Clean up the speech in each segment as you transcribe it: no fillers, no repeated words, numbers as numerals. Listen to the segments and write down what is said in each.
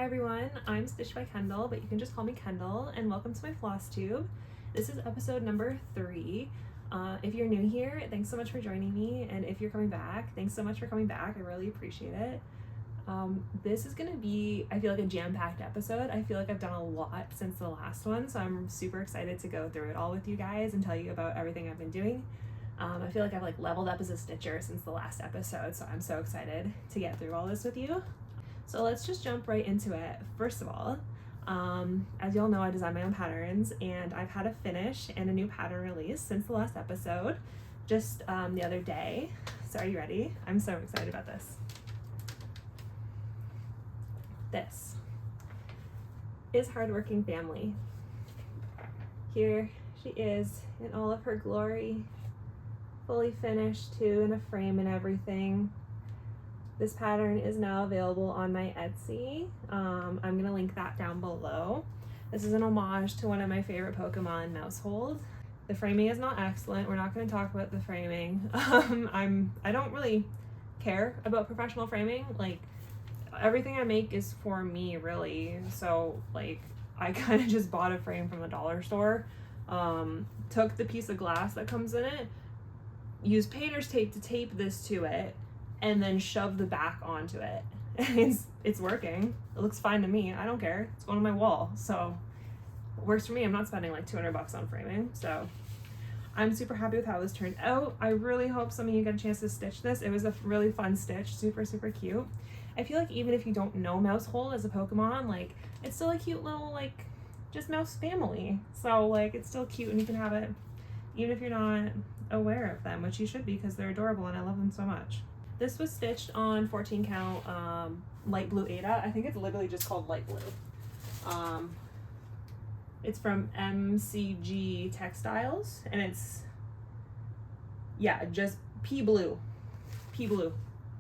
Hi everyone, I'm Stitched by Kendall, but you can just call me Kendall, and welcome to my Flosstube. This is episode number 3. If you're new here, thanks so much for joining me, and if you're coming back, thanks so much for coming back. I really appreciate it. This is gonna be, I feel like, a jam-packed episode. I feel like I've done a lot since the last one, so I'm super excited to go through it all with you guys and tell you about everything I've been doing. I feel like I've leveled up as a stitcher since the last episode, so I'm so excited to get through all this with you. So let's just jump right into it. First of all, as you all know, I design my own patterns, and I've had a finish and a new pattern release since the last episode, just the other day. So are you ready? I'm so excited about this. This is Hardworking Family. Here she is in all of her glory, fully finished too, in a frame and everything. This pattern is now available on my Etsy. I'm gonna link that down below. This is an homage to one of my favorite Pokemon, Mousehold. The framing is not excellent. We're not gonna talk about the framing. I don't really care about professional framing. Everything I make is for me, really. So I kind of just bought a frame from the dollar store, took the piece of glass that comes in it, used painter's tape to tape this to it, and then shove the back onto it. It's working. It looks fine to me. I don't care. It's going on my wall, so it works for me. I'm not spending like $200 on framing, so I'm super happy with how this turned out. I really hope some of you get a chance to stitch this. It was a really fun stitch, super cute. I feel like even if you don't know Mousehold as a Pokemon, it's still a cute little just mouse family. So it's still cute, and you can have it even if you're not aware of them, which you should be, because they're adorable and I love them so much. This was stitched on 14 count light blue Ada. I think it's literally just called light blue. It's from MCG Textiles, and it's, yeah, just pea blue.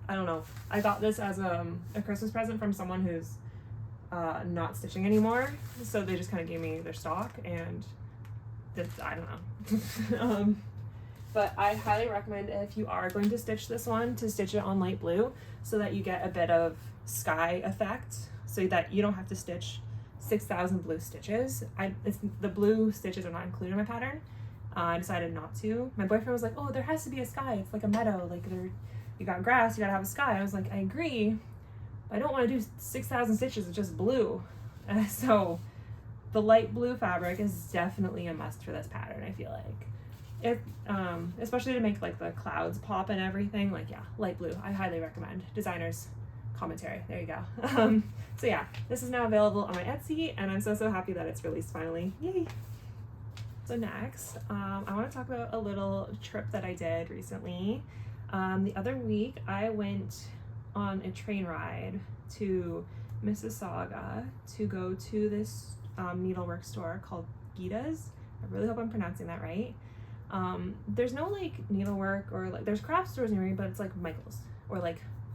I don't know. I got this as a Christmas present from someone who's not stitching anymore, so they just kind of gave me their stock, and I don't know. But I highly recommend, if you are going to stitch this one, to stitch it on light blue so that you get a bit of sky effect, so that you don't have to stitch 6,000 blue stitches. The blue stitches are not included in my pattern. I decided not to. My boyfriend was like, oh, there has to be a sky. It's like a meadow. You got grass, you gotta have a sky. I was like, I agree, but I don't want to do 6,000 stitches with just blue. So the light blue fabric is definitely a must for this pattern, I feel like. Especially to make the clouds pop and everything. Yeah, light blue, I highly recommend. Designer's commentary, there you go. So yeah, this is now available on my Etsy, and I'm so happy that it's released finally. Yay! So next, I want to talk about a little trip that I did recently. The other week I went on a train ride to Mississauga to go to this needlework store called Gita's. I really hope I'm pronouncing that right. There's no needlework, or there's craft stores near me, but it's Michael's or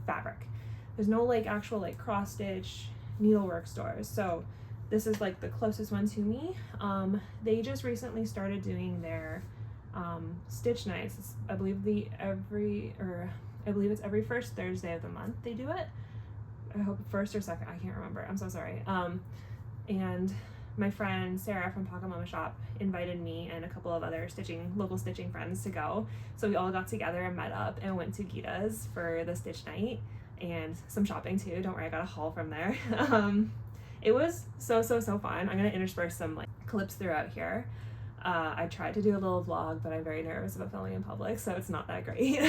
fabric. There's no actual cross stitch needlework stores. So this is the closest one to me. They just recently started doing their stitch nights. I believe it's every first Thursday of the month they do it. I hope first or second, I can't remember. I'm so sorry. And my friend Sarah from Pocket Mama Shop invited me and a couple of other local stitching friends to go. So we all got together and met up and went to Gita's for the stitch night, and some shopping too. Don't worry, I got a haul from there. It was so fun. I'm gonna intersperse some clips throughout here. I tried to do a little vlog, but I'm very nervous about filming in public, so it's not that great.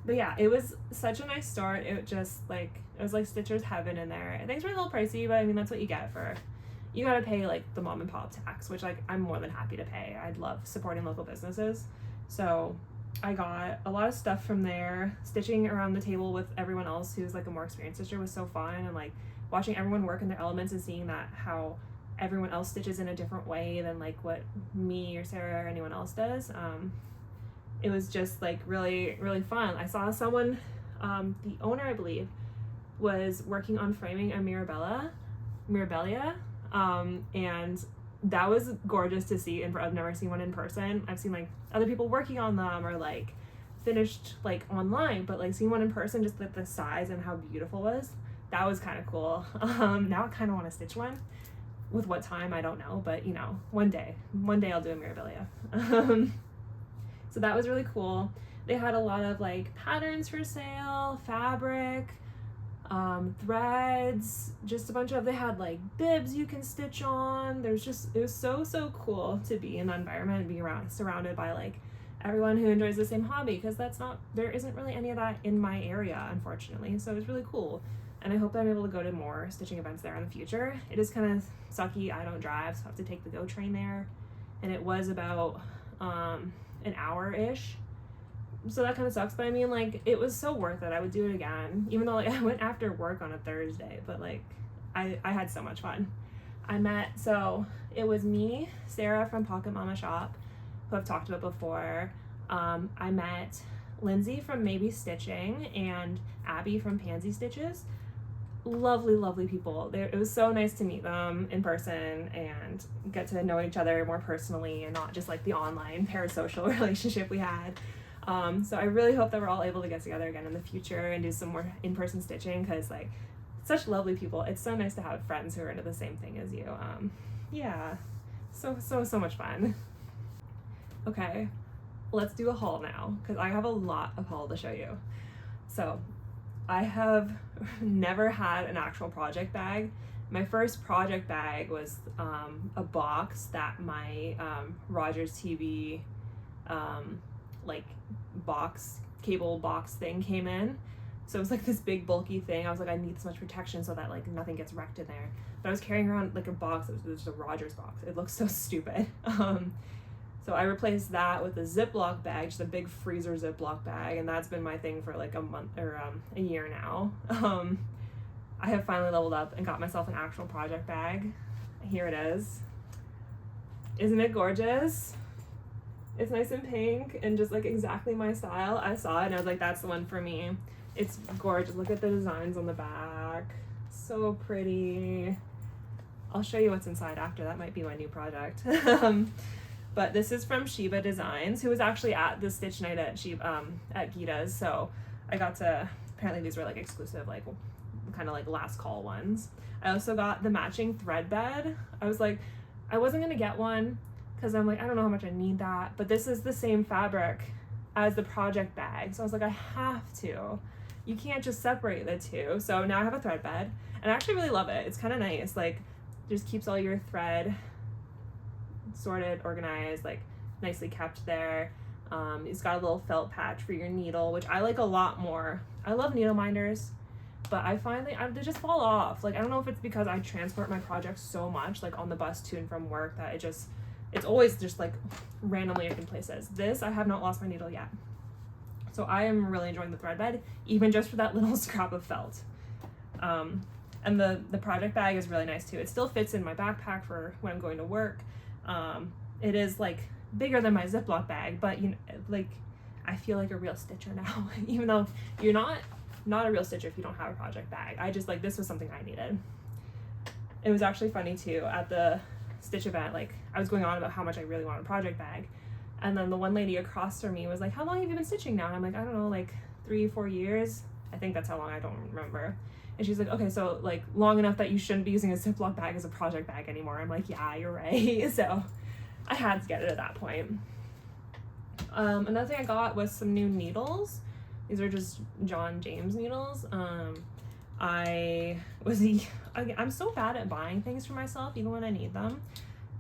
But yeah, it was such a nice store. It just it was stitcher's heaven in there. Things were a little pricey, but I mean, that's what you get for, you gotta pay the mom and pop tax, which I'm more than happy to pay. I love supporting local businesses. So I got a lot of stuff from there. Stitching around the table with everyone else who's a more experienced stitcher was so fun, and watching everyone work in their elements and seeing that how everyone else stitches in a different way than what me or Sarah or anyone else does. It was just really fun. I saw someone, the owner I believe, was working on framing a Mirabilia, and that was gorgeous to see. And I've never seen one in person. I've seen other people working on them, or finished online, but seeing one in person, just the size and how beautiful it that was kind of cool. Now I kind of want to stitch one. With what time, I don't know, but you know, one day I'll do a Mirabilia. So that was really cool. They had a lot of like patterns for sale, fabric, threads, just a bunch of, they had like bibs you can stitch on. It was so cool to be in that environment and be surrounded by like everyone who enjoys the same hobby, because there isn't really any of that in my area, unfortunately. So it was really cool. And I hope that I'm able to go to more stitching events there in the future. It is kind of sucky, I don't drive, so I have to take the GO train there. And it was about an hour-ish. So that kind of sucks, but I mean, like, it was so worth it. I would do it again, even though like I went after work on a Thursday, but like I had so much fun. So it was me, Sarah from Pocket Mama Shop, who I've talked about before. I met Lindsay from Maybe Stitching and Abby from Pansy Stitches. Lovely people. It was so nice to meet them in person and get to know each other more personally, and not just like the online parasocial relationship we had. So I really hope that we're all able to get together again in the future and do some more in-person stitching, because like, such lovely people. It's so nice to have friends who are into the same thing as you. Yeah, so much fun. Okay, let's do a haul now, because I have a lot of haul to show you. So I have never had an actual project bag. My first project bag was a box that my Rogers TV like cable box thing came in. So it was like this big bulky thing. I was like, I need this much protection so that like nothing gets wrecked in there. But I was carrying around like a box. It was just a Rogers box. It looks so stupid. So I replaced that with a Ziploc bag, just a big freezer Ziploc bag, and that's been my thing for like a month or a year now. I have finally leveled up and got myself an actual project bag. Here it is. Isn't it gorgeous? It's nice and pink and just like exactly my style. I saw it and I was like, that's the one for me. It's gorgeous. Look at the designs on the back. So pretty. I'll show you what's inside after. That might be my new project. But this is from Sheba Designs, who was actually at the stitch night at Gita's. So I got to, apparently these were like exclusive, like kind of like last call ones. I also got the matching thread bed. I was like, I wasn't gonna get one because I'm like, I don't know how much I need that, but this is the same fabric as the project bag. So I was like, I have to. You can't just separate the two. So now I have a thread bed and I actually really love it. It's kind of nice. Like, just keeps all your thread sorted, organized, like nicely kept there. It's got a little felt patch for your needle, which I like a lot more. I love needle minders, but I find they just fall off. Like, I don't know if it's because I transport my projects so much, like on the bus to and from work, that it's always just like randomly in places. This, I have not lost my needle yet. So I am really enjoying the thread bed, even just for that little scrap of felt. And the project bag is really nice too. It still fits in my backpack for when I'm going to work. It is like bigger than my Ziploc bag, but you know, like, I feel like a real stitcher now, even though you're not a real stitcher if you don't have a project bag. I just like, this was something I needed. It was actually funny too, at the stitch event, like I was going on about how much I really want a project bag, and then the one lady across from me was like, how long have you been stitching now? And I'm like, I don't know, like 3-4 years. I think that's how long, I don't remember. And she's like, okay, so like long enough that you shouldn't be using a Ziploc bag as a project bag anymore. I'm like, yeah, you're right. So I had to get it at that point. Another thing I got was some new needles. These are just John James needles. I'm so bad at buying things for myself, even when I need them.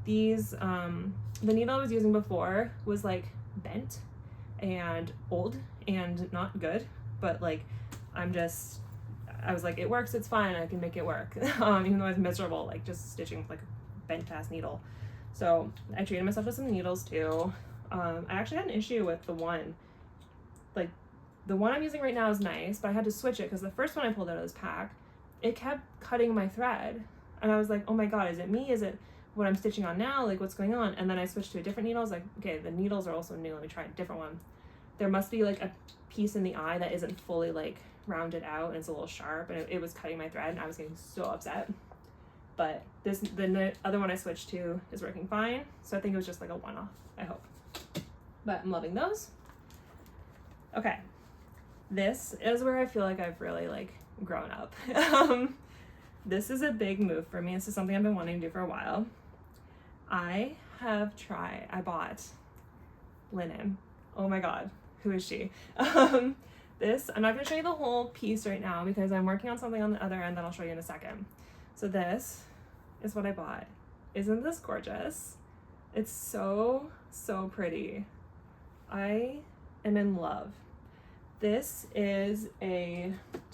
These, the needle I was using before was like bent and old and not good, but like, I was like, it works, it's fine, I can make it work. Even though I was miserable, like just stitching with like a bent ass needle. So I treated myself to some needles too. I actually had an issue with the one I'm using right now is nice, but I had to switch it because the first one I pulled out of this pack, it kept cutting my thread. And I was like, oh my God, is it me? Is it what I'm stitching on now? Like, what's going on? And then I switched to a different needle. I was like, okay, the needles are also new. Let me try a different one. There must be like a piece in the eye that isn't fully like rounded out and it's a little sharp, and it was cutting my thread and I was getting so upset. But the other one I switched to is working fine. So I think it was just like a one-off, I hope. But I'm loving those. Okay. This is where I feel like I've really like grown up. This is a big move for me. This is something I've been wanting to do for a while. I bought linen. Oh my God, who is she? This, I'm not gonna show you the whole piece right now because I'm working on something on the other end that I'll show you in a second. So this is what I bought. Isn't this gorgeous? It's so, so pretty. I am in love. This is a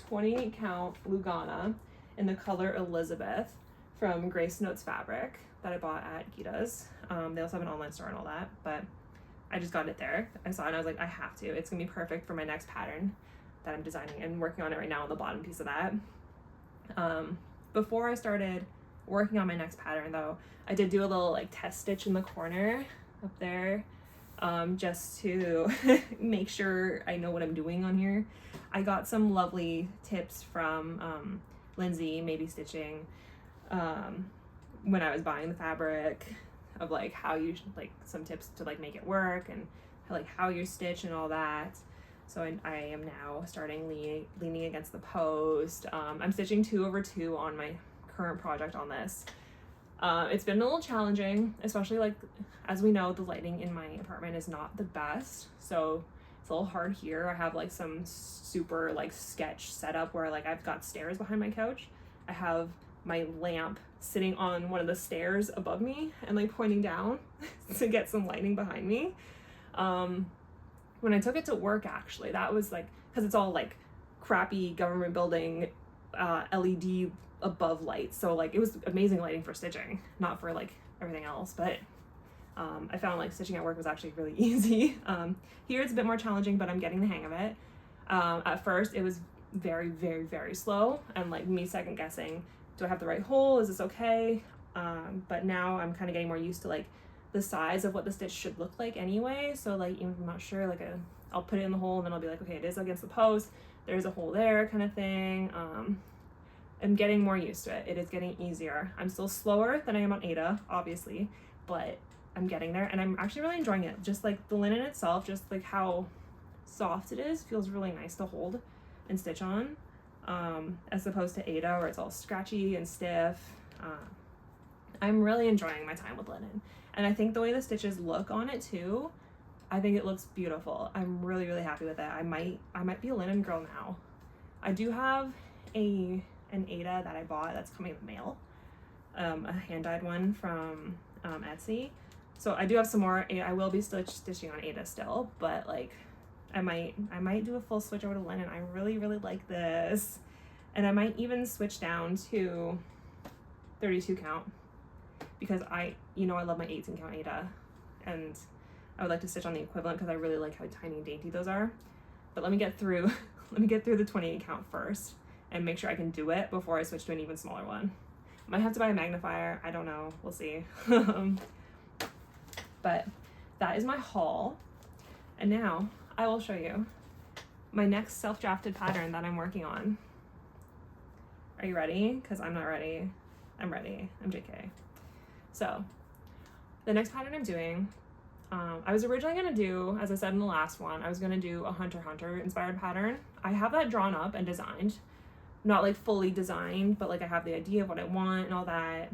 28 count Lugana in the color Elizabeth from Grace Notes Fabric that I bought at Gita's. They also have an online store and all that, but I just got it there. I saw it and I was like, I have to. It's gonna be perfect for my next pattern that I'm designing and working on it right now on the bottom piece of that. Before I started working on my next pattern though, I did do a little like test stitch in the corner up there, just to make sure I know what I'm doing on here. I got some lovely tips from Lindsay, Maybe Stitching, when I was buying the fabric, of like how you should, like some tips to like make it work and like how you stitch and all that. So I am now starting leaning against the post. I'm stitching 2/2 on my current project on this. It's been a little challenging, especially like, as we know, the lighting in my apartment is not the best. So it's a little hard here. I have like some super like sketch setup where like I've got stairs behind my couch. I have my lamp sitting on one of the stairs above me and like pointing down to get some lighting behind me. When I took it to work, actually, that was like, because it's all like crappy government building LED above lights, so like it was amazing lighting for stitching, not for like everything else, but I found like stitching at work was actually really easy. Here it's a bit more challenging, but I'm getting the hang of it. At first it was very, very, very slow and like me second guessing, do I have the right hole, is this okay? But now I'm kind of getting more used to like the size of what the stitch should look like anyway, so like even if I'm not sure, like I'll put it in the hole and then I'll be like, okay, it is against the post, there's a hole there, kind of thing. I'm getting more used to it. It is getting easier. I'm still slower than I am on Ada, obviously, but I'm getting there and I'm actually really enjoying it. Just like the linen itself, just like how soft it is, feels really nice to hold and stitch on, as opposed to Ada where it's all scratchy and stiff. I'm really enjoying my time with linen. And I think the way the stitches look on it too, I think it looks beautiful. I'm really, really happy with it. I might be a linen girl now. I do have an Ada that I bought that's coming in the mail, a hand-dyed one from Etsy. So I do have some more. I will be stitching on Ada still, but like I might do a full switch over to linen. I really, really like this. And I might even switch down to 32 count because I love my 18 count Ada, and I would like to stitch on the equivalent because I really like how tiny and dainty those are. But let me get through the 28 count first and make sure I can do it before I switch to an even smaller one. Might have to buy a magnifier, I don't know, we'll see. But that is my haul. And now I will show you my next self-drafted pattern that I'm working on. Are you ready? Because I'm not ready. I'm ready. I'm JK. So the next pattern I'm doing, I was originally going to do, as I said in the last one, I was going to do a Hunter x Hunter inspired pattern. I have that drawn up and designed. Not like fully designed, but like I have the idea of what I want and all that.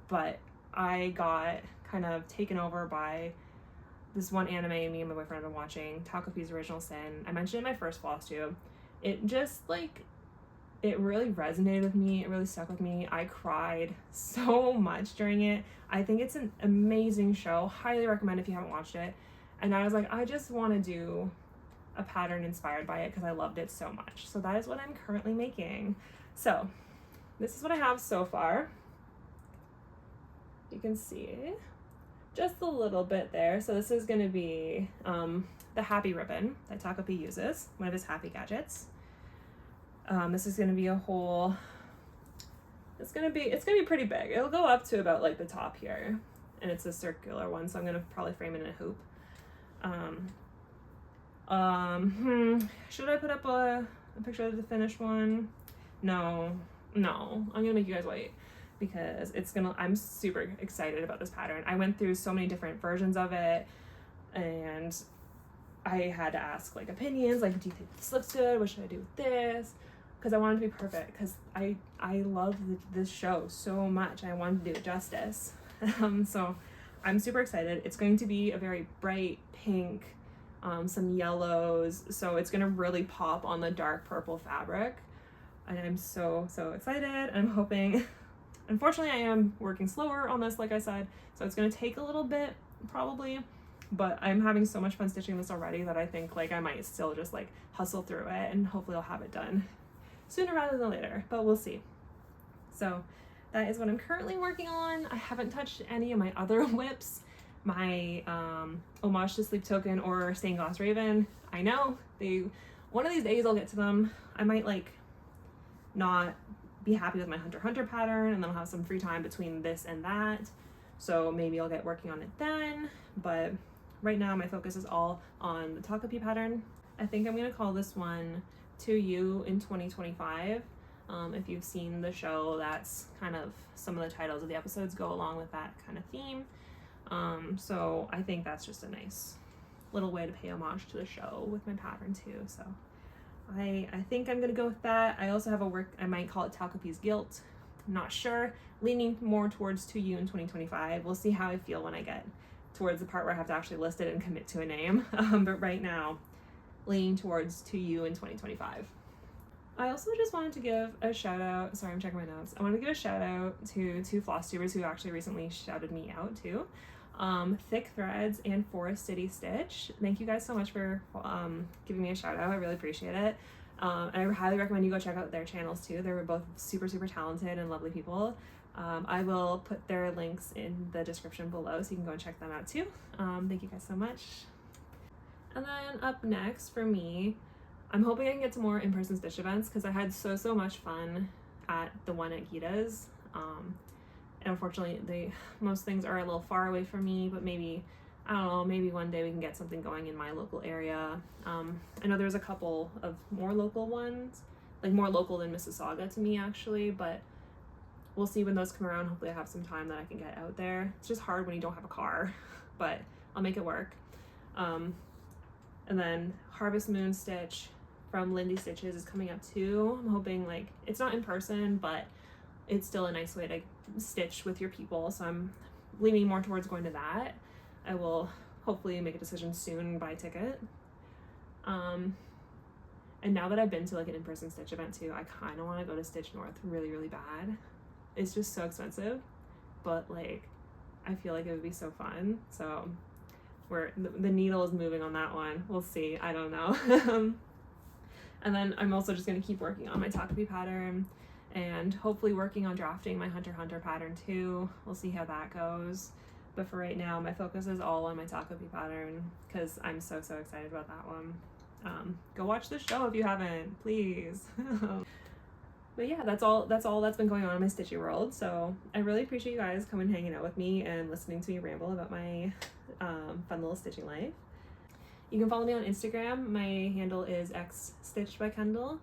But I got kind of taken over by this one anime me and my boyfriend have been watching, Takopi's Original Sin. I mentioned it in my first Flosstube. It just like, it really resonated with me. It really stuck with me. I cried so much during it. I think it's an amazing show. Highly recommend if you haven't watched it. And I was like, I just want to do a pattern inspired by it because I loved it so much. So that is what I'm currently making. So this is what I have so far. You can see just a little bit there. So this is going to be the happy ribbon that Takopi uses, one of his happy gadgets. This is going to be a whole, it's going to be pretty big. It'll go up to about like the top here, and it's a circular one, so I'm going to probably frame it in a hoop. Should I put up a picture of the finished one? No, I'm gonna make you guys wait because I'm super excited about this pattern. I went through so many different versions of it and I had to ask like opinions, like, do you think this looks good? What should I do with this? because I wanted to be perfect, because I love this show so much. I wanted to do it justice. So I'm super excited. It's going to be a very bright pink, some yellows, so it's gonna really pop on the dark purple fabric, and I'm so excited. I'm hoping, unfortunately I am working slower on this, like I said, so it's gonna take a little bit probably, but I'm having so much fun stitching this already that I think like I might still just like hustle through it, and hopefully I'll have it done sooner rather than later, but we'll see. So that is what I'm currently working on. I haven't touched any of my other whips. My Homage to Sleep Token or Stained Glass Raven, I know one of these days I'll get to them. I might like not be happy with my Hunter x Hunter pattern, and then I'll have some free time between this and that, so maybe I'll get working on it then, but right now my focus is all on the Takapi pattern. I think I'm gonna call this one To You in 2025. If you've seen the show, that's kind of some of the titles of the episodes go along with that kind of theme. So I think that's just a nice little way to pay homage to the show with my pattern too. So I think I'm gonna go with that. I also have a work, I might call it Takapi's Guilt. I'm not sure, leaning more towards To You in 2025. We'll see how I feel when I get towards the part where I have to actually list it and commit to a name. But right now, leaning towards To You in 2025. I also just wanted to give a shout out, sorry I'm checking my notes, I want to give a shout out to two Flosstubers who actually recently shouted me out too. Thick Threads and Forest City Stitch. Thank you guys so much for giving me a shout out, I really appreciate it. And I highly recommend you go check out their channels too. They're both super talented and lovely people. I will put their links in the description below so you can go and check them out too. Thank you guys so much. And then up next for me, I'm hoping I can get to more in-person stitch events, because I had so much fun at the one at Gita's. And unfortunately, most things are a little far away from me, but maybe, I don't know, maybe one day we can get something going in my local area. I know there's a couple of more local ones, like more local than Mississauga to me actually, but we'll see when those come around. Hopefully I have some time that I can get out there. It's just hard when you don't have a car, but I'll make it work. And then Harvest Moon Stitch from Lindy Stitches is coming up too. I'm hoping, like, it's not in person, but it's still a nice way to stitch with your people, so I'm leaning more towards going to that. I will hopefully make a decision soon and buy a ticket. And now that I've been to like an in-person stitch event too, I kind of want to go to Stitch North really bad. It's just so expensive, but like I feel like it would be so fun. So the needle is moving on that one. We'll see. I don't know. And then I'm also just going to keep working on my Takapi pattern and hopefully working on drafting my Hunter x Hunter pattern too. We'll see how that goes. But for right now, my focus is all on my Takapi pattern because I'm so excited about that one. Go watch the show if you haven't, please. But yeah, that's all that's been going on in my stitchy world. So I really appreciate you guys coming hanging out with me and listening to me ramble about my fun little stitching life. You can follow me on Instagram. My handle is xstitchedbykendall.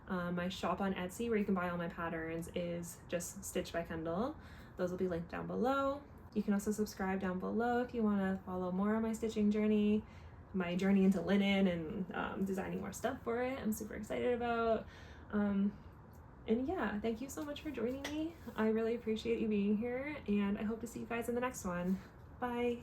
My shop on Etsy, where you can buy all my patterns, is just Stitched by Kendall. Those will be linked down below. You can also subscribe down below if you want to follow more of my stitching journey, my journey into linen and designing more stuff for it. I'm super excited about. And yeah, thank you so much for joining me. I really appreciate you being here, and I hope to see you guys in the next one. Bye.